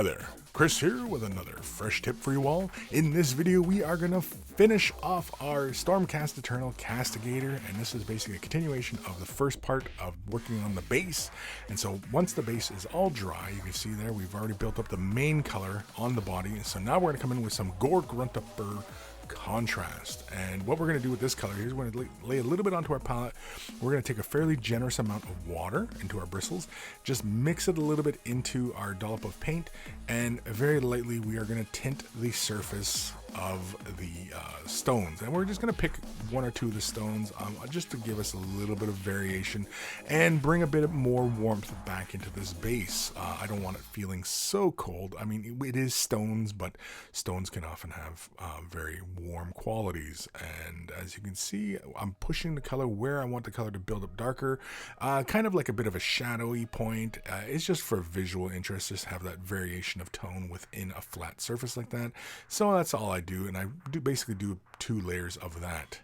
Hi there, Chris here with another fresh tip for you all. In this video, we are going to finish off our Stormcast Eternal Castigator, and this is basically a continuation of the first part of working on the base. And so once the base is all dry, you can see there, we've already built up the main color on the body. And so now we're going to come in with some Gore Grunta Fur contrast, and what we're going to do with this color is we're going to lay a little bit onto our palette. We're going to take a fairly generous amount of water into our bristles, just mix it a little bit into our dollop of paint, and very lightly we are going to tint the surface of the stones, and we're just going to pick one or two of the stones just to give us a little bit of variation and bring a bit more warmth back into this base. I don't want it feeling so cold. I mean, it is stones, but stones can often have very warm qualities, and as you can see, I'm pushing the color where I want the color to build up darker, kind of like a bit of a shadowy point. It's just for visual interest, just have that variation of tone within a flat surface like that. So that's all I do, and I basically do 2 layers of that.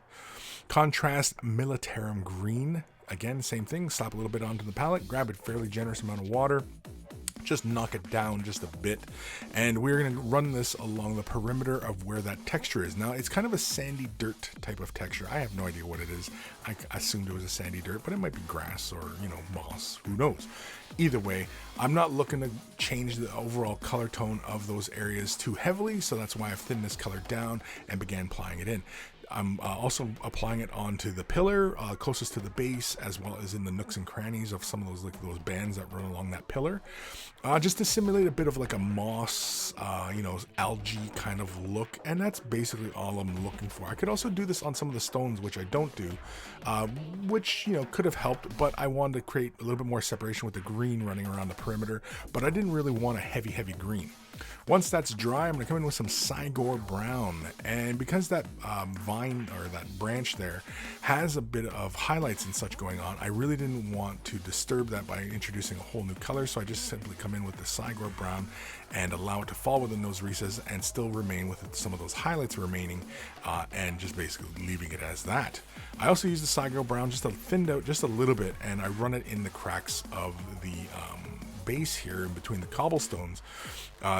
Contrast Militarum Green, again same thing, slap a little bit onto the palette, grab a fairly generous amount of water, just knock it down just a bit, and we're going to run this along the perimeter of where that texture is. Now it's kind of a sandy dirt type of texture. I have no idea what it is. I assumed it was a sandy dirt, but it might be grass or, you know, moss, who knows. Either way, I'm not looking to change the overall color tone of those areas too heavily, so that's why I've thinned this color down and began applying it in. I'm also applying it onto the pillar closest to the base, as well as in the nooks and crannies of some of those, like those bands that run along that pillar, just to simulate a bit of like a moss, you know, algae kind of look. And that's basically all I'm looking for. I could also do this on some of the stones, which I don't do, which, you know, could have helped, but I wanted to create a little bit more separation with the green running around the perimeter, but I didn't really want a heavy green. Once that's dry, I'm going to come in with some Cygor Brown, and because that vine or that branch there has a bit of highlights and such going on, I really didn't want to disturb that by introducing a whole new color, so I just simply come in with the Cygor Brown and allow it to fall within those recesses and still remain with some of those highlights remaining, and just basically leaving it as that. I also use the Cygor Brown just to thinned out just a little bit, and I run it in the cracks of the base here in between the cobblestones,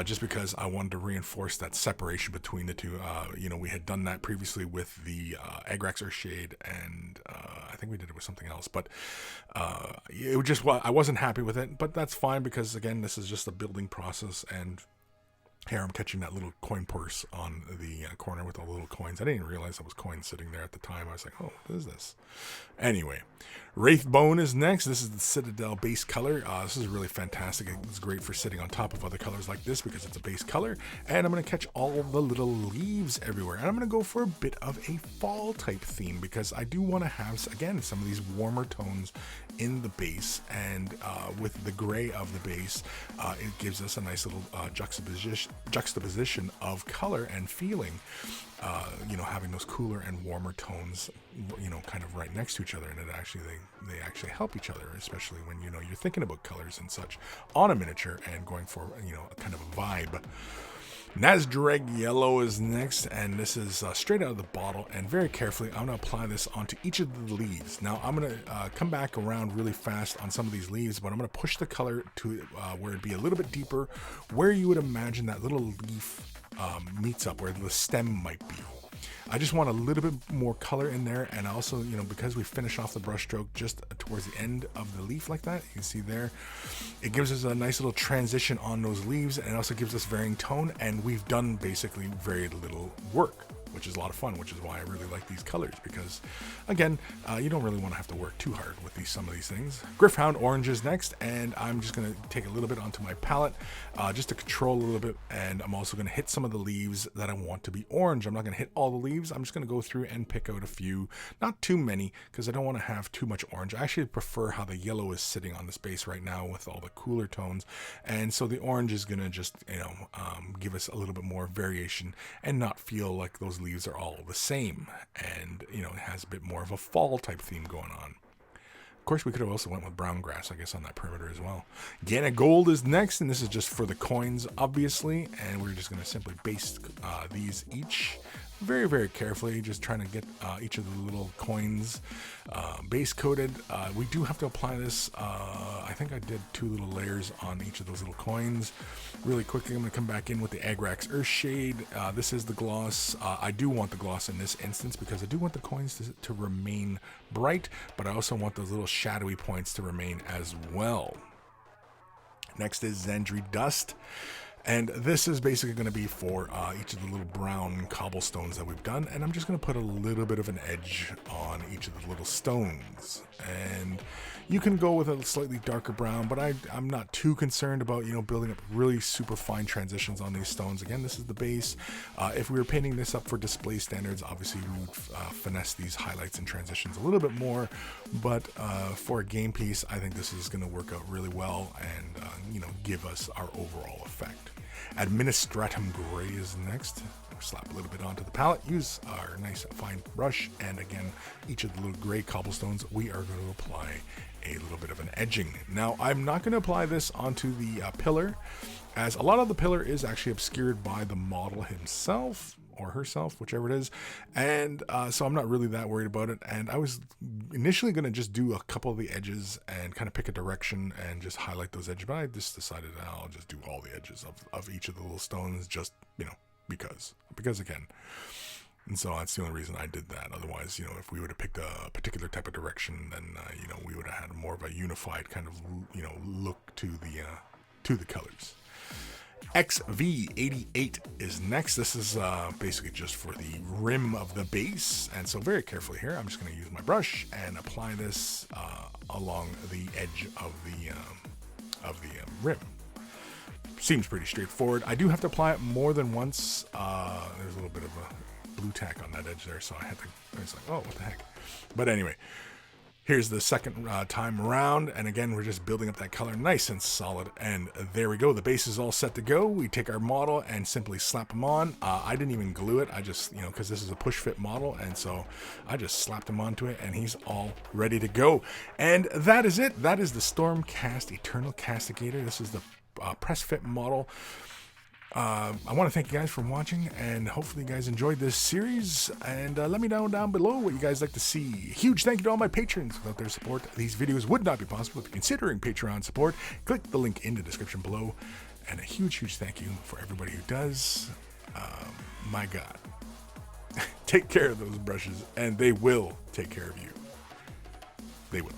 just because I wanted to reinforce that separation between the two. You know, we had done that previously with the Agrax Shade, and I think we did it with something else, but it was just, I wasn't happy with it, but that's fine, because again, this is just a building process. And here I'm catching that little coin purse on the corner with all the little coins. I didn't even realize that was coins sitting there at the time. I was like, oh, what is this? Anyway, Rathbone is next. This is the Citadel base color. This is really fantastic. It's great for sitting on top of other colors like this because it's a base color. And I'm going to catch all the little leaves everywhere. And I'm going to go for a bit of a fall type theme, because I do want to have, again, some of these warmer tones in the base. And with the gray of the base, it gives us a nice little juxtaposition of color and feeling, you know, having those cooler and warmer tones, you know, kind of right next to each other. And it actually, they actually help each other, especially when, you know, you're thinking about colors and such on a miniature and going for, you know, a kind of a vibe. Nazz Yellow is next, and this is straight out of the bottle, and very carefully I'm going to apply this onto each of the leaves. Now I'm going to come back around really fast on some of these leaves, but I'm going to push the color to where it'd be a little bit deeper, where you would imagine that little leaf meets up, where the stem might be. I just want a little bit more color in there, and also, you know, because we finish off the brush stroke just towards the end of the leaf like that, you can see there, it gives us a nice little transition on those leaves, and it also gives us varying tone, and we've done basically very little work, which is a lot of fun, which is why I really like these colors, because again, you don't really want to have to work too hard with some of these things. Gryph-hound Orange is next, and I'm just going to take a little bit onto my palette, just to control a little bit, and I'm also going to hit some of the leaves that I want to be orange. I'm not going to hit all the leaves. I'm just going to go through and pick out a few, not too many, because I don't want to have too much orange. I actually prefer how the yellow is sitting on this base right now with all the cooler tones, and so the orange is going to just, you know, give us a little bit more variation and not feel like those leaves are all the same, and, you know, it has a bit more of a fall type theme going on. Of course, we could have also went with brown grass, I guess, on that perimeter as well. Gana Gold is next, and this is just for the coins, obviously, and we're just going to simply base these each very, very carefully, just trying to get each of the little coins base coated. We do have to apply this. I think I did 2 little layers on each of those little coins. Really quickly, I'm going to come back in with the Agrax Earthshade. This is the gloss. I do want the gloss in this instance because I do want the coins to remain bright, but I also want those little shadowy points to remain as well. Next is Endre Dust. And this is basically going to be for each of the little brown cobblestones that we've done. And I'm just going to put a little bit of an edge on each of the little stones. And you can go with a slightly darker brown, but I'm not too concerned about, building up really super fine transitions on these stones. Again, this is the base. If we were painting this up for display standards, obviously we would finesse these highlights and transitions a little bit more. But for a game piece, I think this is going to work out really well and, give us our overall effect. Administratum Gray is next. Slap a little bit onto the palette, use our nice fine brush, and again, each of the little gray cobblestones, we are going to apply a little bit of an edging. Now, I'm not going to apply this onto the pillar, as a lot of the pillar is actually obscured by the model himself, or herself, whichever it is, and so I'm not really that worried about it. And I was initially going to just do a couple of the edges and kind of pick a direction and just highlight those edges, but I just decided I'll just do all the edges of each of the little stones, just, because again. And so that's the only reason I did that. Otherwise, if we would have picked a particular type of direction, then, we would have had more of a unified kind of, look to the colors. XV88 is next. This is basically just for the rim of the base, and so very carefully here, I'm just going to use my brush and apply this along the edge of the rim. Seems pretty straightforward. I do have to apply it more than once. There's a little bit of a blue tack on that edge there, so I was like, oh, what the heck? But anyway. Here's the second time around, and again, we're just building up that color nice and solid, and there we go. The base is all set to go. We take our model and simply slap them on. I didn't even glue it. I just, because this is a push-fit model, and so I just slapped him onto it, and he's all ready to go. And that is it. That is the Stormcast Eternal Castigator. This is the press-fit model. I want to thank you guys for watching, and hopefully you guys enjoyed this series, and let me know down below what you guys like to see. Huge thank you to all my patrons. Without their support, these videos would not be possible. If you're considering Patreon support, click the link in the description below, and a huge thank you for everybody who does. My God. Take care of those brushes, and they will take care of you. They will.